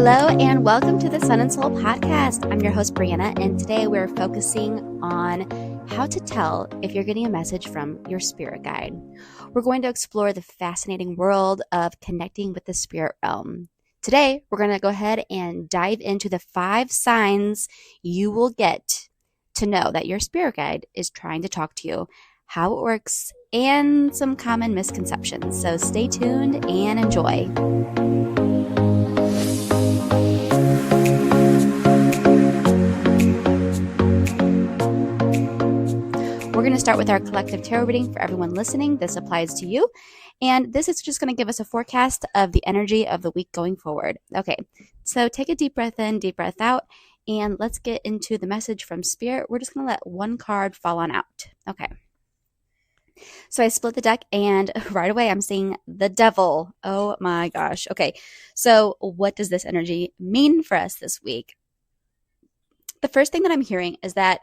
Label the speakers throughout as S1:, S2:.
S1: Hello and welcome to the Sun and Soul podcast. I'm your host, Brianna, and today we're focusing on how to tell if you're getting a message from your spirit guide. We're going to explore the fascinating world of connecting with the spirit realm. Today, we're going to go ahead and dive into the 5 signs you will get to know that your spirit guide is trying to talk to you, how it works, and some common misconceptions. So stay tuned and enjoy. We're going to start with our collective tarot reading for everyone listening. This applies to you. And this is just going to give us a forecast of the energy of the week going forward. Okay, so take a deep breath in, deep breath out, and let's get into the message from Spirit. We're just going to let one card fall on out. Okay. So I split the deck and right away I'm seeing the Devil. Oh my gosh. Okay, so what does this energy mean for us this week? The first thing that I'm hearing is that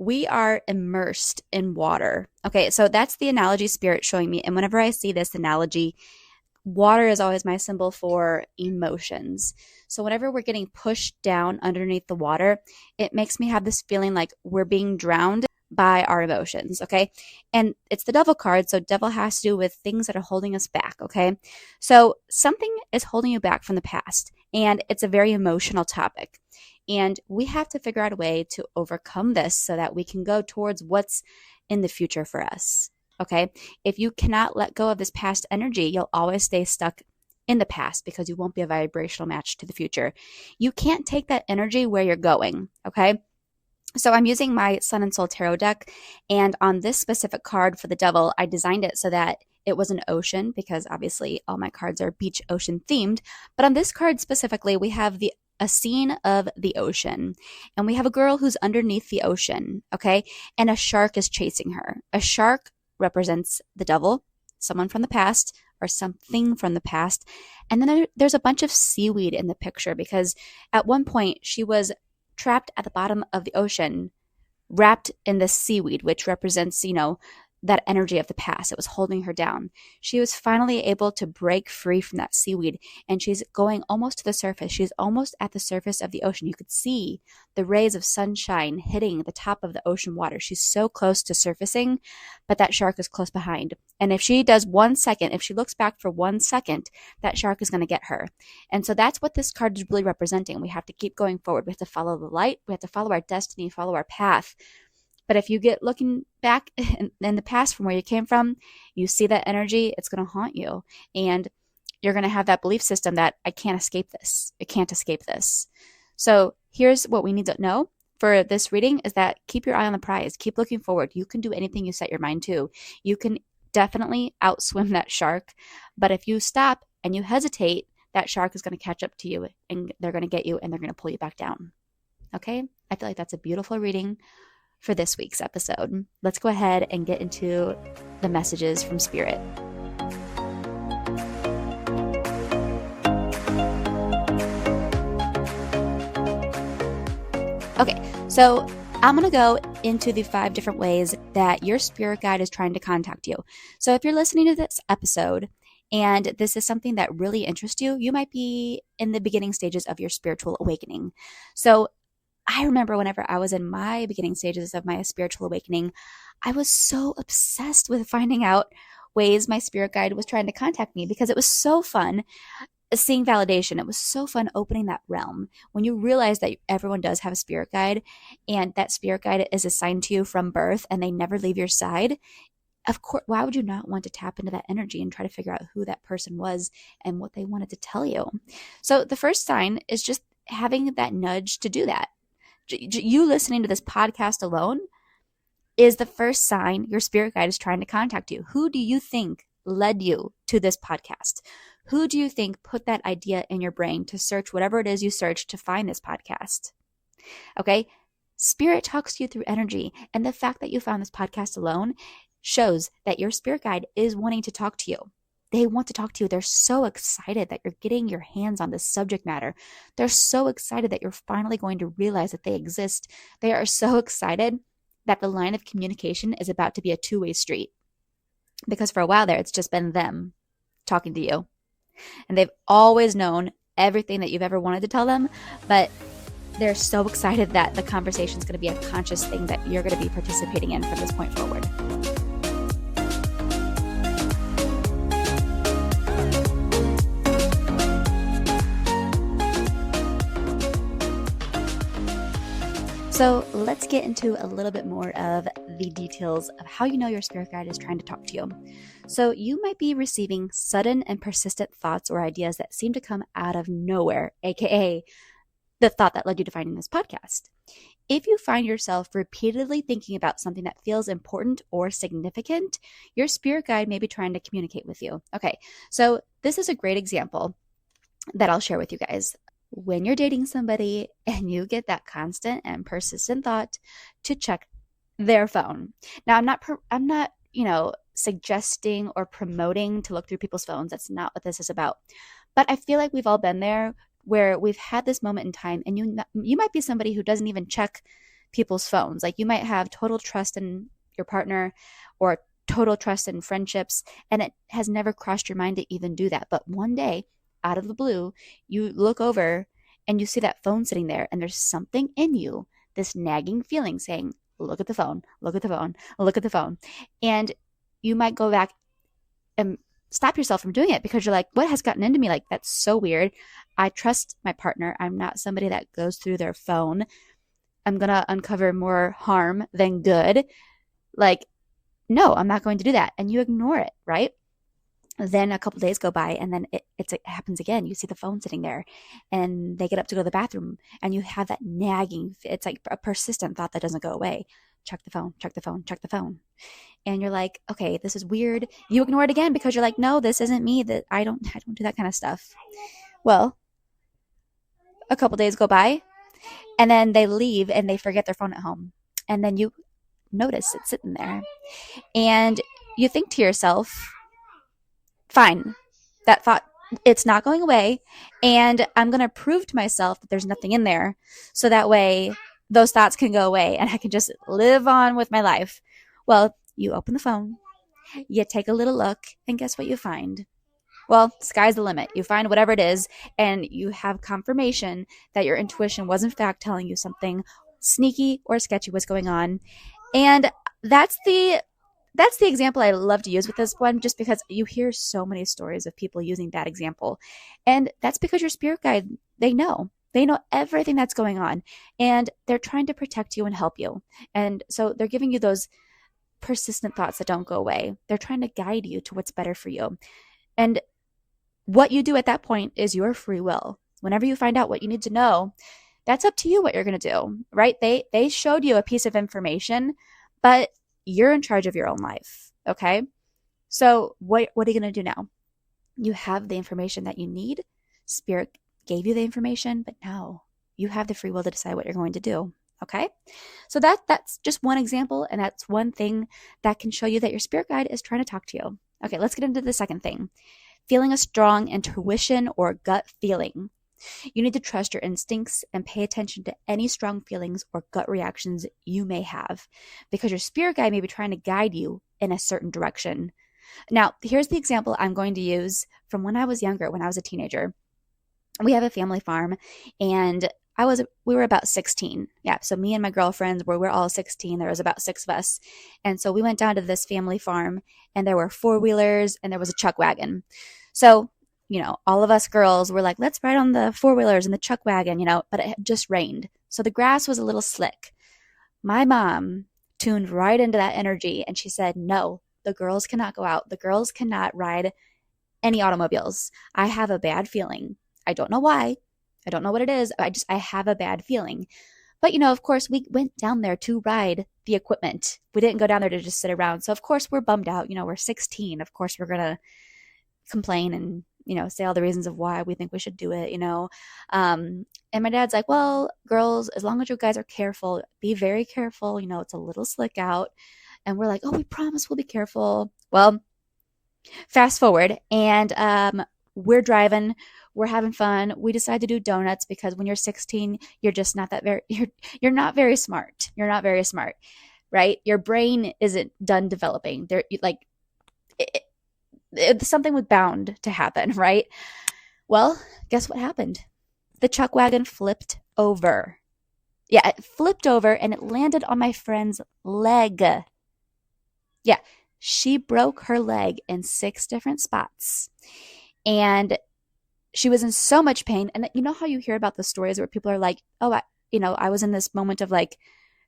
S1: we are immersed in water. Okay, so that's the analogy Spirit showing me. And whenever I see this analogy, water is always my symbol for emotions. So whenever we're getting pushed down underneath the water, it makes me have this feeling like we're being drowned by our emotions, okay? And it's the Devil card, so Devil has to do with things that are holding us back, okay? So something is holding you back from the past, and it's a very emotional topic. And we have to figure out a way to overcome this so that we can go towards what's in the future for us, okay? If you cannot let go of this past energy, you'll always stay stuck in the past because you won't be a vibrational match to the future. You can't take that energy where you're going, okay? So I'm using my Sun and Soul Tarot deck, and on this specific card for the Devil, I designed it so that it was an ocean because obviously all my cards are beach ocean themed. But on this card specifically, we have a scene of the ocean, and we have a girl who's underneath the ocean, okay? And a shark is chasing her. A shark represents the Devil, someone from the past or something from the past. And then there's a bunch of seaweed in the picture because at one point she was trapped at the bottom of the ocean, wrapped in this seaweed, which represents, that energy of the past. It was holding her down. She was finally able to break free from that seaweed, and she's going almost to the surface. She's almost at the surface of the ocean. You could see the rays of sunshine hitting the top of the ocean water. She's so close to surfacing, but that shark is close behind. And if she does 1 second, if she looks back for 1 second, that shark is going to get her. And so that's what this card is really representing. We have to keep going forward. We have to follow the light. We have to follow our destiny, follow our path. But if you get looking back in the past from where you came from, you see that energy, it's going to haunt you. And you're going to have that belief system that I can't escape this. I can't escape this. So here's what we need to know for this reading is that keep your eye on the prize. Keep looking forward. You can do anything you set your mind to. You can definitely outswim that shark. But if you stop and you hesitate, that shark is going to catch up to you and they're going to get you and they're going to pull you back down. Okay? I feel like that's a beautiful reading for this week's episode. Let's go ahead and get into the messages from Spirit. Okay, so I'm going to go into the 5 different ways that your spirit guide is trying to contact you. So if you're listening to this episode and this is something that really interests you, you might be in the beginning stages of your spiritual awakening. So I remember whenever I was in my beginning stages of my spiritual awakening, I was so obsessed with finding out ways my spirit guide was trying to contact me because it was so fun seeing validation. It was so fun opening that realm when you realize that everyone does have a spirit guide and that spirit guide is assigned to you from birth and they never leave your side. Of course, why would you not want to tap into that energy and try to figure out who that person was and what they wanted to tell you? So the first sign is just having that nudge to do that. You listening to this podcast alone is the first sign your spirit guide is trying to contact you. Who do you think led you to this podcast? Who do you think put that idea in your brain to search whatever it is you search to find this podcast? Okay, Spirit talks to you through energy, and the fact that you found this podcast alone shows that your spirit guide is wanting to talk to you. They want to talk to you. They're so excited that you're getting your hands on this subject matter. They're so excited that you're finally going to realize that they exist. They are so excited that the line of communication is about to be a two-way street. Because for a while there, it's just been them talking to you. And they've always known everything that you've ever wanted to tell them, but they're so excited that the conversation is going to be a conscious thing that you're going to be participating in from this point forward. So let's get into a little bit more of the details of how you know your spirit guide is trying to talk to you. So you might be receiving sudden and persistent thoughts or ideas that seem to come out of nowhere, aka the thought that led you to finding this podcast. If you find yourself repeatedly thinking about something that feels important or significant, your spirit guide may be trying to communicate with you. Okay, so this is a great example that I'll share with you guys. When you're dating somebody and you get that constant and persistent thought to check their phone. Now, I'm not, suggesting or promoting to look through people's phones. That's not what this is about. But I feel like we've all been there where we've had this moment in time, and you might be somebody who doesn't even check people's phones. Like, you might have total trust in your partner or total trust in friendships, and it has never crossed your mind to even do that. But one day, out of the blue, you look over and you see that phone sitting there, and there's something in you, this nagging feeling saying, look at the phone, look at the phone, look at the phone. And you might go back and stop yourself from doing it because you're like, what has gotten into me? Like, that's so weird. I trust my partner. I'm not somebody that goes through their phone. I'm going to uncover more harm than good. Like, no, I'm not going to do that. And you ignore it, right? Then a couple days go by, and then it happens again. You see the phone sitting there, and they get up to go to the bathroom, and you have that nagging. It's like a persistent thought that doesn't go away. Check the phone, check the phone, check the phone. And you're like, okay, this is weird. You ignore it again because you're like, no, this isn't me. That I don't do that kind of stuff. Well, a couple days go by, and then they leave and they forget their phone at home. And then you notice it's sitting there, and you think to yourself, fine, that thought, it's not going away, and I'm going to prove to myself that there's nothing in there, so that way those thoughts can go away and I can just live on with my life. Well, you open the phone, you take a little look, and guess what you find? Well, sky's the limit. You find whatever it is, and you have confirmation that your intuition was in fact telling you something sneaky or sketchy was going on. And that's the example I love to use with this one, just because you hear so many stories of people using that example. And that's because your spirit guide, they know everything that's going on, and they're trying to protect you and help you. And so they're giving you those persistent thoughts that don't go away. They're trying to guide you to what's better for you. And what you do at that point is your free will. Whenever you find out what you need to know, that's up to you what you're going to do, right? They showed you a piece of information, but you're in charge of your own life, okay? So what are you going to do now? You have the information that you need. Spirit gave you the information, but now you have the free will to decide what you're going to do, okay? So that's just one example, and that's one thing that can show you that your spirit guide is trying to talk to you. Okay, let's get into the second thing. Feeling a strong intuition or gut feeling. You need to trust your instincts and pay attention to any strong feelings or gut reactions you may have, because your spirit guide may be trying to guide you in a certain direction. Now, here's the example I'm going to use from when I was younger, when I was a teenager. We have a family farm, and we were about 16. Yeah, so me and my girlfriends we're all 16. There was about 6 of us. And so we went down to this family farm, and there were 4-wheelers and there was a chuck wagon. So all of us girls were like, let's ride on the 4-wheelers and the chuck wagon, but it had just rained. So the grass was a little slick. My mom tuned right into that energy, and she said, no, the girls cannot go out. The girls cannot ride any automobiles. I have a bad feeling. I don't know why. I don't know what it is. I have a bad feeling. But, of course, we went down there to ride the equipment. We didn't go down there to just sit around. So, of course, we're bummed out. We're 16. Of course, we're going to complain and say all the reasons of why we think we should do it, and my dad's like, well, girls, as long as you guys are careful, be very careful, it's a little slick out. And we're like, oh, we promise we'll be careful. Well, fast forward, and we're driving, we're having fun. We decide to do donuts because when you're 16, you're just not that you're not very smart. You're not very smart, right? Your brain isn't done developing. Something was bound to happen, right? Well, guess what happened? The chuck wagon flipped over. Yeah, it flipped over and it landed on my friend's leg. Yeah, she broke her leg in 6 different spots. And she was in so much pain. And you know how you hear about the stories where people are like, oh, I was in this moment of like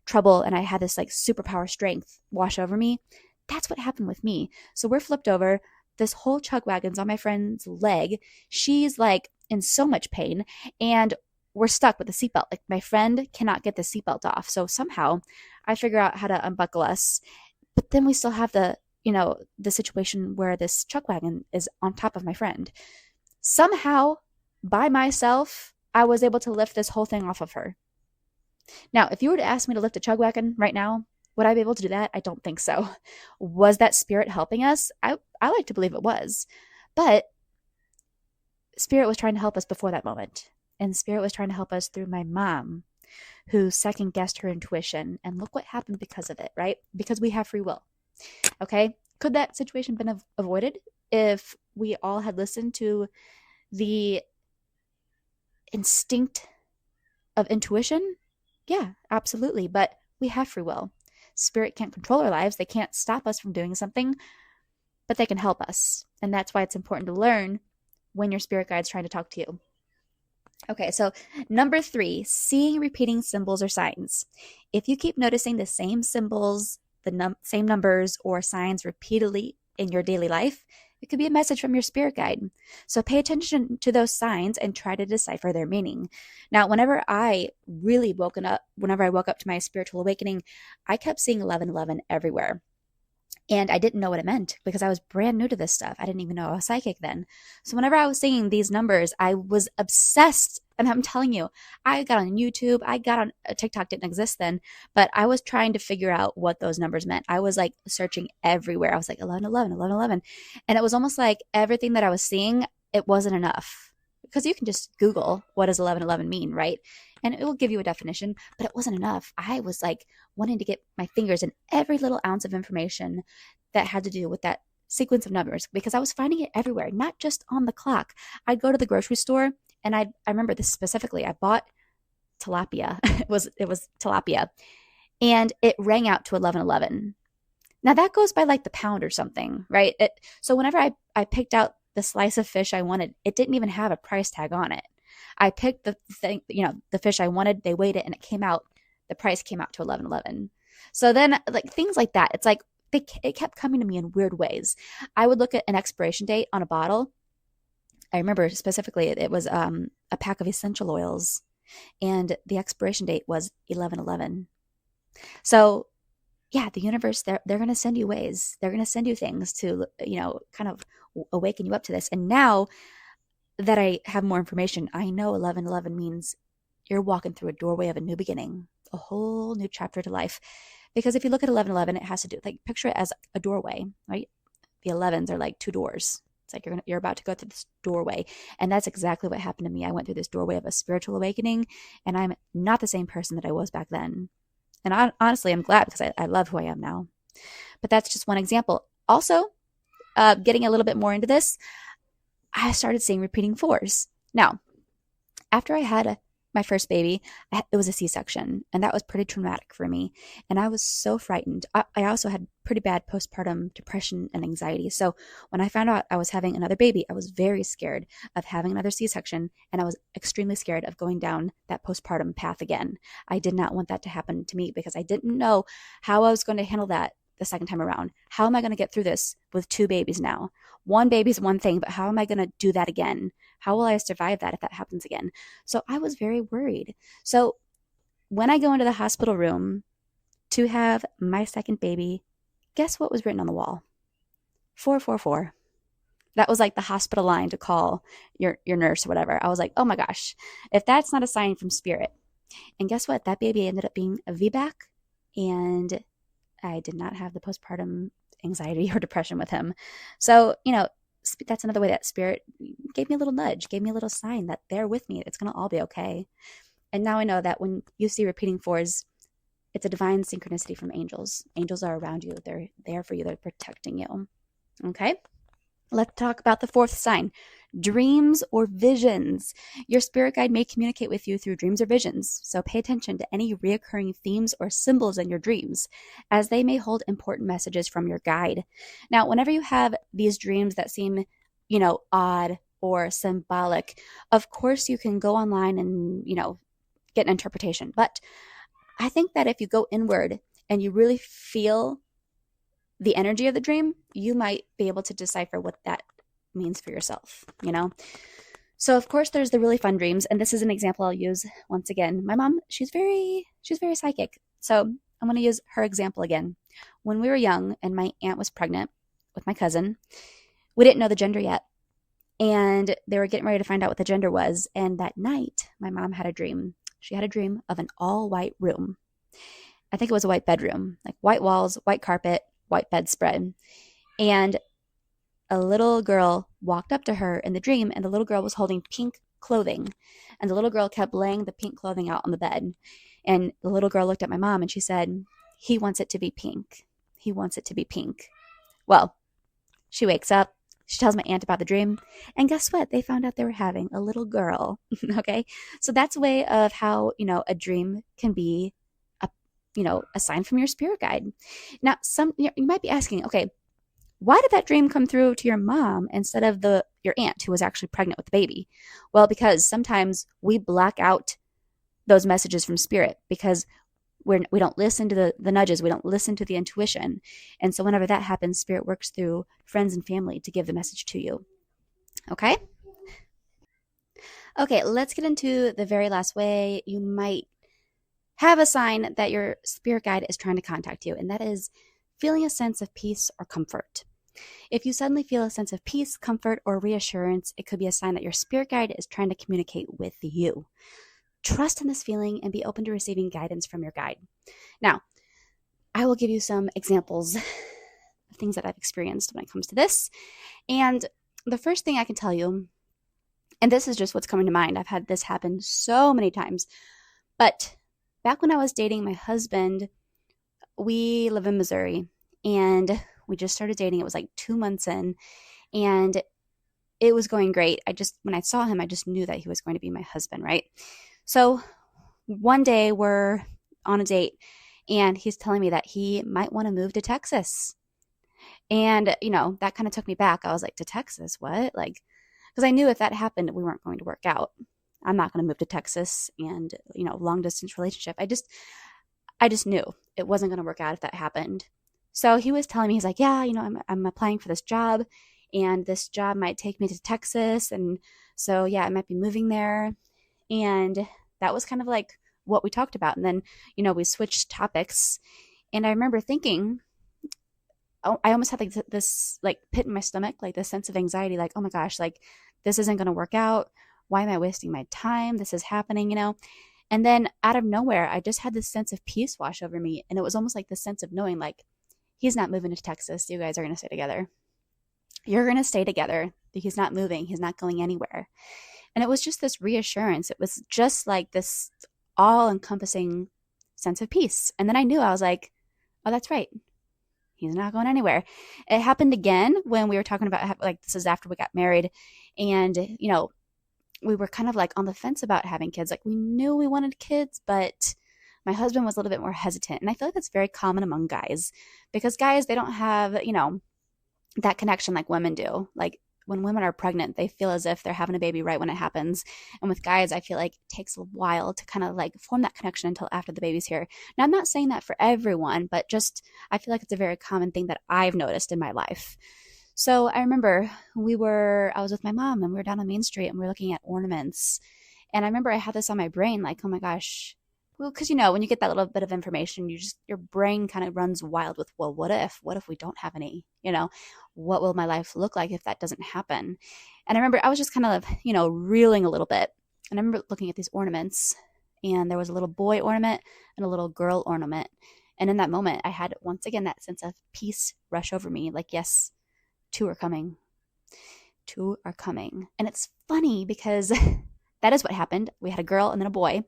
S1: trouble and I had this like superpower strength wash over me. That's what happened with me. So we're flipped over. This whole chuck wagon's on my friend's leg. She's like in so much pain and we're stuck with the seatbelt. Like my friend cannot get the seatbelt off. So somehow I figure out how to unbuckle us. But then we still have the situation where this chuck wagon is on top of my friend. Somehow, by myself, I was able to lift this whole thing off of her. Now, if you were to ask me to lift a chug wagon right now, would I be able to do that? I don't think so. Was that spirit helping us? I like to believe it was. But spirit was trying to help us before that moment. And spirit was trying to help us through my mom, who second guessed her intuition. And look what happened because of it, right? Because we have free will. Okay? Could that situation been avoided if we all had listened to the instinct of intuition? Yeah, absolutely. But we have free will. Spirit can't control our lives. They can't stop us from doing something, but they can help us. And that's why it's important to learn when your spirit guide's trying to talk to you. Okay, so number 3, seeing repeating symbols or signs. If you keep noticing the same symbols, the same numbers or signs repeatedly in your daily life, it could be a message from your spirit guide. So pay attention to those signs and try to decipher their meaning. Now, whenever I woke up to my spiritual awakening, I kept seeing 1111 everywhere. And I didn't know what it meant because I was brand new to this stuff. I didn't even know I was psychic then. So whenever I was seeing these numbers, I was obsessed. And I'm telling you, I got on YouTube. I got on TikTok, didn't exist then, but I was trying to figure out what those numbers meant. I was like searching everywhere. I was like 1111, 1111. And it was almost like everything that I was seeing, it wasn't enough. Because you can just Google what does 1111 mean, right? And it will give you a definition, but it wasn't enough. I was like wanting to get my fingers in every little ounce of information that had to do with that sequence of numbers because I was finding it everywhere, not just on the clock. I'd go to the grocery store and I remember this specifically. I bought tilapia. it was tilapia and it rang out to 1111. Now that goes by like the pound or something, right? So whenever I picked out the slice of fish I wanted, it didn't even have a price tag on it. I picked the thing, the fish I wanted, they weighed it and the price came out to 1111. So then like things like that, it's like it kept coming to me in weird ways. I would look at an expiration date on a bottle. I remember specifically it was a pack of essential oils and the expiration date was 1111. So yeah, the universe, they're going to send you ways. They're going to send you things to, kind of awaken you up to this. And now that I have more information, I know 1111 means you're walking through a doorway of a new beginning, a whole new chapter to life. Because if you look at 1111, it has to do, like, picture it as a doorway, right? The 11s are like 2 doors. It's like you're about to go through this doorway. And that's exactly what happened to me. I went through this doorway of a spiritual awakening, and I'm not the same person that I was back then. And honestly, I'm glad because I love who I am now. But that's just one example. Also, getting a little bit more into this, I started seeing repeating 4s. Now, after I had my first baby, it was a C-section, and that was pretty traumatic for me. And I was so frightened. I also had pretty bad postpartum depression and anxiety. So when I found out I was having another baby, I was very scared of having another C-section, and I was extremely scared of going down that postpartum path again. I did not want that to happen to me because I didn't know how I was going to handle that the second time around. How am I going to get through this with 2 babies now? 1 baby's one thing, but how am I going to do that again? How will I survive that if that happens again? So I was very worried. So when I go into the hospital room to have my second baby, guess what was written on the wall? 444. That was like the hospital line to call your nurse or whatever. I was like, oh my gosh, if that's not a sign from spirit. And guess what? That baby ended up being a VBAC, and I did not have the postpartum anxiety or depression with him. So, that's another way that spirit gave me a little nudge, gave me a little sign that they're with me. It's going to all be okay. And now I know that when you see repeating 4s, it's a divine synchronicity from angels. Angels are around you. They're there for you. They're protecting you. Okay. Let's talk about the fourth sign, dreams or visions. Your spirit guide may communicate with you through dreams or visions, so pay attention to any reoccurring themes or symbols in your dreams, as they may hold important messages from your guide. Now, whenever you have these dreams that seem, odd or symbolic, of course you can go online and, get an interpretation. But I think that if you go inward and you really feel the energy of the dream, you might be able to decipher what that means for yourself. So of course there's the really fun dreams, and this is an example I'll use once again. My mom, she's very psychic. So I'm going to use her example again. When we were young and my aunt was pregnant with my cousin, we didn't know the gender yet. And they were getting ready to find out what the gender was. And that night, my mom had a dream. She had a dream of an all-white room. I think it was a white bedroom, like white walls, white carpet, white bedspread. And a little girl walked up to her in the dream, and the little girl was holding pink clothing. And the little girl kept laying the pink clothing out on the bed. And the little girl looked at my mom and she said, "He wants it to be pink. He wants it to be pink." Well, she wakes up. She tells my aunt about the dream. And guess what? They found out they were having a little girl. Okay. So that's a way of how, a dream can be a sign from your spirit guide. Now, you might be asking, okay, why did that dream come through to your mom instead of your aunt who was actually pregnant with the baby? Well, because sometimes we block out those messages from spirit because we don't listen to the nudges. We don't listen to the intuition. And so whenever that happens, spirit works through friends and family to give the message to you. Okay? Okay, let's get into the very last way you might have a sign that your spirit guide is trying to contact you, and that is feeling a sense of peace or comfort. If you suddenly feel a sense of peace, comfort, or reassurance, it could be a sign that your spirit guide is trying to communicate with you. Trust in this feeling and be open to receiving guidance from your guide. Now, I will give you some examples of things that I've experienced when it comes to this. And the first thing I can tell you, and this is just what's coming to mind, I've had this happen so many times, but back when I was dating my husband, we live in Missouri, and we just started dating. It was like 2 months in, and it was going great. When I saw him, I just knew that he was going to be my husband, right? So one day we're on a date, and he's telling me that he might want to move to Texas. And, that kind of took me back. I was like, to Texas? What? Because I knew if that happened, we weren't going to work out. I'm not going to move to Texas and, long distance relationship. I just knew it wasn't going to work out if that happened. So he was telling me, he's like, yeah, I'm applying for this job, and this job might take me to Texas. And so, yeah, I might be moving there. And that was kind of like what we talked about. And then, we switched topics, and I remember thinking, I almost had like this pit in my stomach, like this sense of anxiety, like, oh my gosh, like this isn't going to work out. Why am I wasting my time? This is happening, And then out of nowhere, I just had this sense of peace wash over me. And it was almost like the sense of knowing, like, he's not moving to Texas. You guys are going to stay together. You're going to stay together. He's not moving. He's not going anywhere. And it was just this reassurance. It was just like this all-encompassing sense of peace. And then I knew, I was like, oh, that's right. He's not going anywhere. It happened again when we were talking about, this is after we got married. And, we were kind of like on the fence about having kids. Like, we knew we wanted kids, but my husband was a little bit more hesitant. And I feel like that's very common among guys, because guys, they don't have, that connection like women do. Like, when women are pregnant, they feel as if they're having a baby right when it happens. And with guys, I feel like it takes a while to kind of like form that connection until after the baby's here. Now, I'm not saying that for everyone, but just, I feel like it's a very common thing that I've noticed in my life. So I remember I was with my mom, and we were down on Main Street, and we were looking at ornaments. And I remember I had this on my brain, like, oh my gosh. Well, because, when you get that little bit of information, your brain kind of runs wild with, well, what if we don't have any, what will my life look like if that doesn't happen? And I remember I was just kind of, reeling a little bit. And I remember looking at these ornaments, and there was a little boy ornament and a little girl ornament. And in that moment, I had, once again, that sense of peace rush over me. Like, yes, two are coming. And it's funny because that is what happened. We had a girl and then a boy.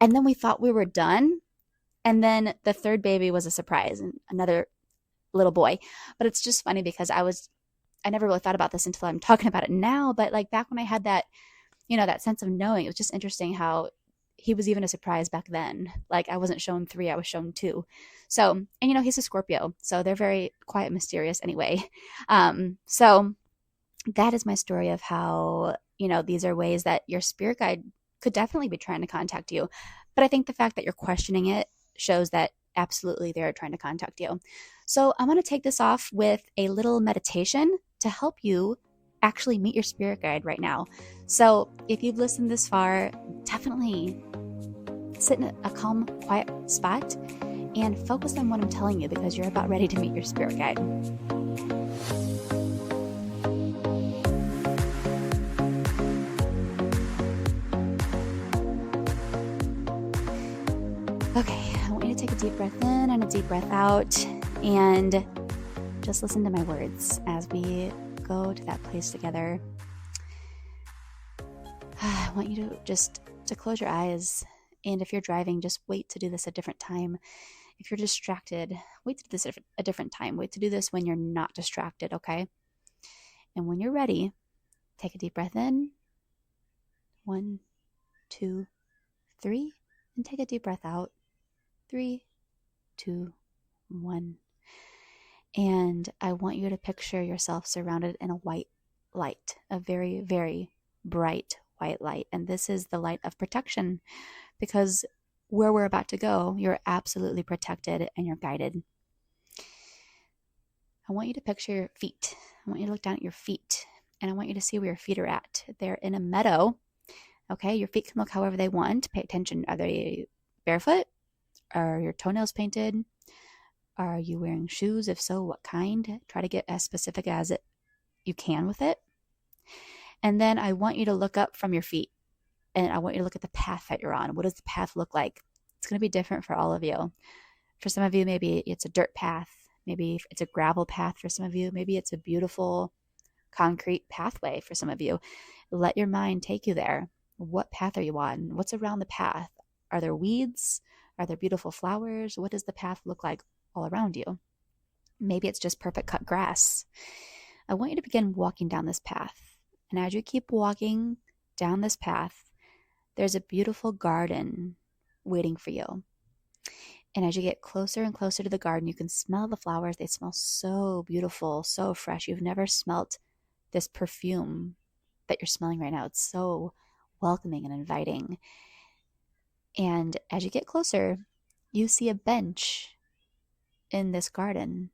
S1: And then we thought we were done. And then the third baby was a surprise, and another little boy. But it's just funny because I was I never really thought about this until I'm talking about it now, but like back when I had that, that sense of knowing, it was just interesting how he was even a surprise back then. Like I wasn't shown 3, I was shown 2. So, and he's a Scorpio, so they're very quiet and mysterious anyway. So that is my story of how, these are ways that your spirit guide could definitely be trying to contact you. But I think the fact that you're questioning it shows that absolutely they're trying to contact you. So I'm going to take this off with a little meditation to help you actually meet your spirit guide right now. So if you've listened this far, definitely sit in a calm, quiet spot and focus on what I'm telling you, because you're about ready to meet your spirit guide. Okay, I want you to take a deep breath in and a deep breath out, and just listen to my words as we go to that place together. I want you to close your eyes, and if you're driving, just wait to do this a different time. If you're distracted, wait to do this a different time. Wait to do this when you're not distracted, okay? And when you're ready, take a deep breath in. 1, 2, 3, and take a deep breath out. 3, 2, 1. And I want you to picture yourself surrounded in a white light, a very, very bright white light. And this is the light of protection, because where we're about to go, you're absolutely protected and you're guided. I want you to picture your feet. I want you to look down at your feet, and I want you to see where your feet are at. They're in a meadow. Okay, your feet can look however they want. Pay attention. Are they barefoot? Are your toenails painted? Are you wearing shoes? If so, what kind? Try to get as specific as you can with it. And then I want you to look up from your feet, and I want you to look at the path that you're on. What does the path look like? It's going to be different for all of you. For some of you, maybe it's a dirt path. Maybe it's a gravel path for some of you. Maybe it's a beautiful concrete pathway for some of you. Let your mind take you there. What path are you on? What's around the path? Are there weeds? Are there beautiful flowers? What does the path look like all around you? Maybe it's just perfect cut grass. I want you to begin walking down this path. And as you keep walking down this path, there's a beautiful garden waiting for you. And as you get closer and closer to the garden, you can smell the flowers. They smell so beautiful, so fresh. You've never smelt this perfume that you're smelling right now. It's so welcoming and inviting. And as you get closer, you see a bench in this garden.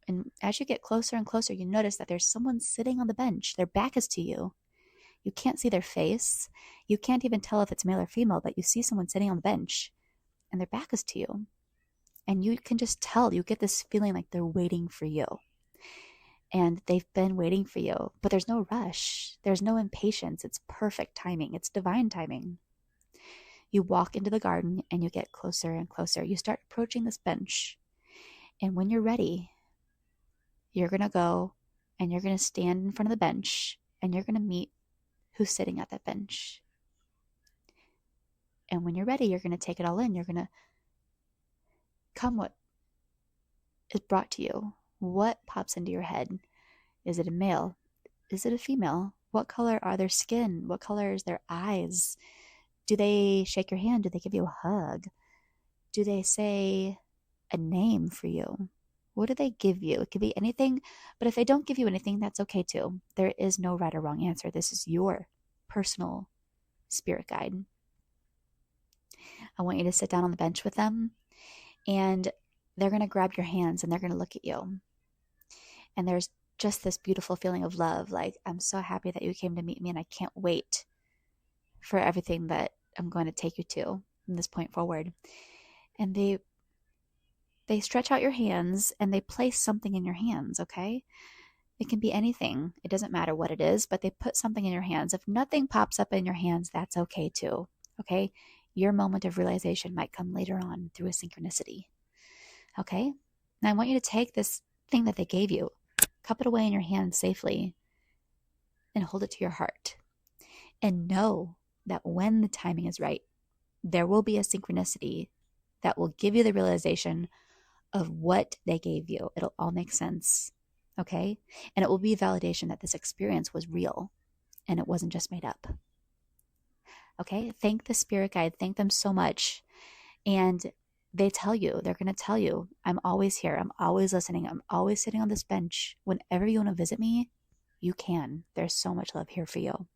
S1: And as you get closer and closer, you notice that there's someone sitting on the bench. Their back is to you. You can't see their face. You can't even tell if it's male or female, but you see someone sitting on the bench and their back is to you. And you can just tell, you get this feeling like they're waiting for you. And they've been waiting for you, but there's no rush. There's no impatience. It's perfect timing. It's divine timing. You walk into the garden and you get closer and closer. You start approaching this bench. And when you're ready, you're going to go and you're going to stand in front of the bench and you're going to meet who's sitting at that bench. And when you're ready, you're going to take it all in. You're going to come what is brought to you. What pops into your head? Is it a male? Is it a female? What color are their skin? What color is their eyes? Do they shake your hand? Do they give you a hug? Do they say a name for you? What do they give you? It could be anything, but if they don't give you anything, that's okay too. There is no right or wrong answer. This is your personal spirit guide. I want you to sit down on the bench with them, and they're going to grab your hands and they're going to look at you. And there's just this beautiful feeling of love. Like, I'm so happy that you came to meet me, and I can't wait for everything that I'm going to take you to from this point forward. And they stretch out your hands and they place something in your hands, okay? It can be anything. It doesn't matter what it is, but they put something in your hands. If nothing pops up in your hands, that's okay too, okay? Your moment of realization might come later on through a synchronicity, okay? Now I want you to take this thing that they gave you, cup it away in your hand safely, and hold it to your heart. And know that when the timing is right, there will be a synchronicity that will give you the realization of what they gave you. It'll all make sense. okay? And it will be validation that this experience was real and it wasn't just made up. Okay? Thank the spirit guide. Thank them so much. And they're going to tell you, I'm always here. I'm always listening. I'm always sitting on this bench. Whenever you want to visit me, you can. There's so much love here for you.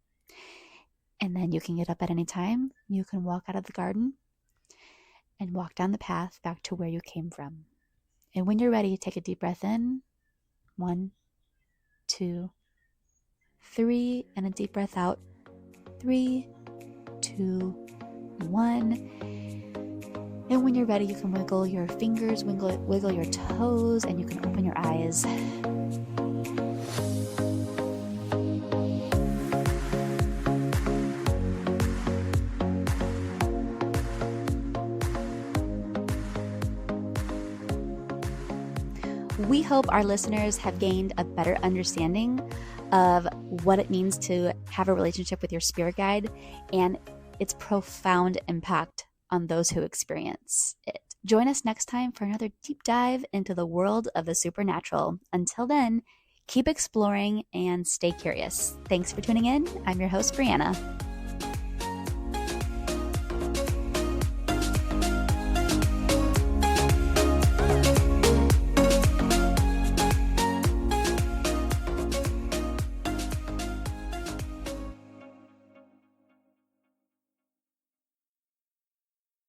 S1: And then you can get up at any time. You can walk out of the garden and walk down the path back to where you came from. And when you're ready, take a deep breath in. 1, 2, 3, and a deep breath out. 3, 2, 1. And when you're ready, you can wiggle your fingers, wiggle your toes, and you can open your eyes. We hope our listeners have gained a better understanding of what it means to have a relationship with your spirit guide and its profound impact on those who experience it. Join us next time for another deep dive into the world of the supernatural. Until then, keep exploring and stay curious. Thanks for tuning in. I'm your host, Brianna.